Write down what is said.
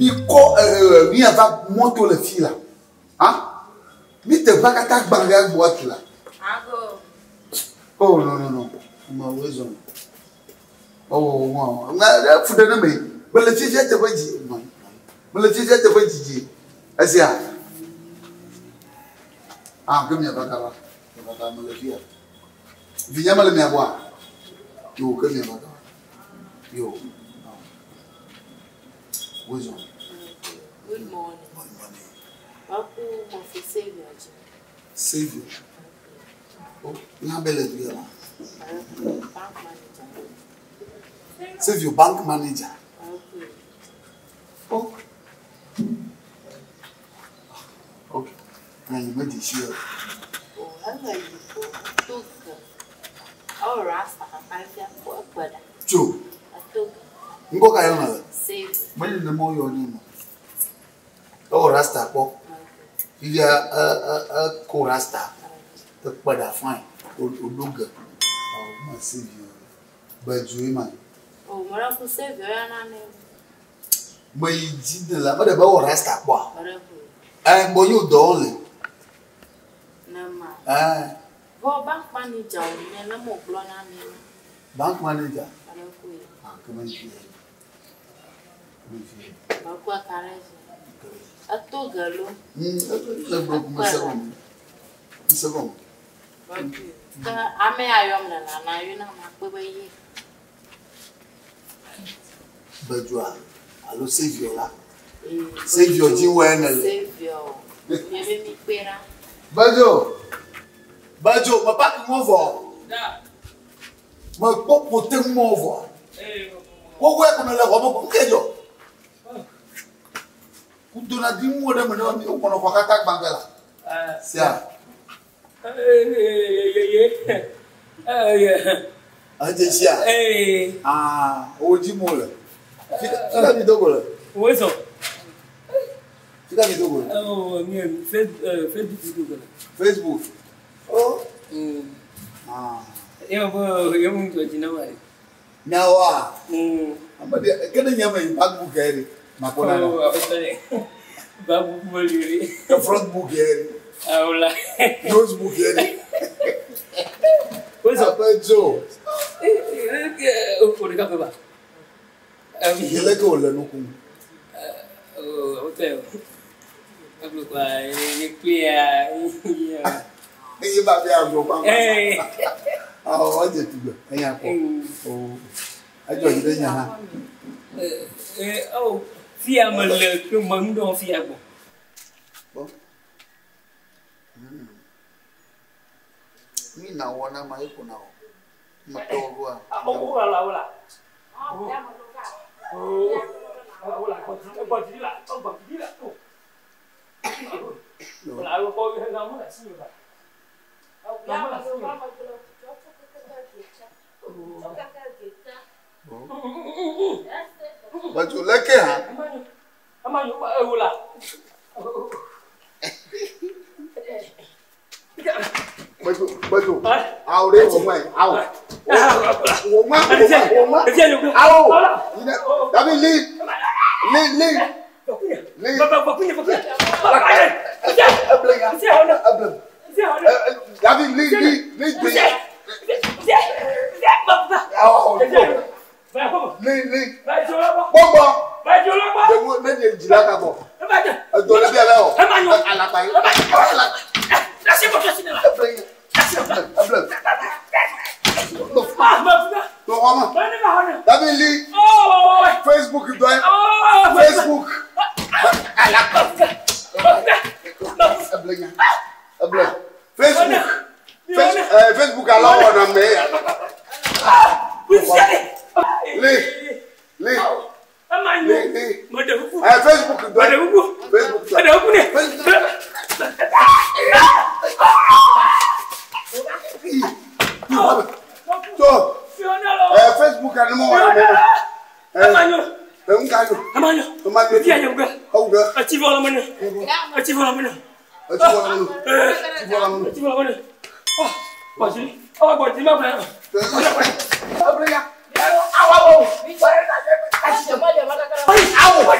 mi va monter le fil là. Hein? Mi te va qu'à banger boîte là. Oh non non non. Ma raison. Oh moi. Na faut donner mais le fil te va dire. Mais le fil te va dire. Est-ce ah comme il va là. Il va me le fil. Viens me le mettre boire. Yo comme il va là. Yo. Raison. Good morning. Good morning. Papu mo fi Savior. Savior. Oh, you have belle vie là. Bank manager. Savior bank manager. Okay. Oh. Okay. And you made it sure. Oh, how are you? Togo. Oh, Rasta, I feel what? Joe. Togo. Ngo ka yona. Savior. Mali na mo yo ni mo. Oh, Rasta po. Il y a un Rasta. Pas d'afin. Au Togo. Oh, ma Savior. Bedzo man. Oh, mara ku Savior na ne. Mais il dit de là, mais d'abord Rasta quoi. Bon you dole. Nama. Bon bank manager ne na mo blo na ne. Bank manager. Ah, comment tu es? Ba ku akaraje. Atogalo. Le bloc me second. Second. Ame ayom na yuna ma pe yi. Bedzo. Allo Savior là. Savior dit ouais elle. Savior. Yebe mi pera. Bedzo. Bedzo, ma pas que moi voir. Da. Ma pas porter moi voir. Ko ouais qu'on la robe ko kejo. Ku dona di mo de mo mi ko no ko kata bangala. Sia. Anje sia. Oji mo le. Fika mi dogo le. Weso. Fika mi dogo le. Oh, mi Facebook dogo le. Facebook. Oh. Yo mo to jina wa. Nawa. Amadi kene nyama babu gari. Makona na. Oh, abetale. Babu boliri. The front book gari. Aula. Nose book gari. Weso. Bedzo. O de ka ba. Ile ko le no kun. Hotel. Ablo kwa ni clear. Eyi ba bi agbo pa. O je tu gbe. Eyan ko. O. Ajo ji de yan ha. Si amale ko mang do si agbo. Bo. Mi na wona ma iko na o. Ma to go a. Wala. Wala continue là. Wala ko na mo na si ba. Bedzo leke ha. Amanyo wala. Bedzo. Aure o mai. Au. O ma. Au. David leave. David Facebook Facebook. Facebook alors on a mis. Facebook Facebook Facebook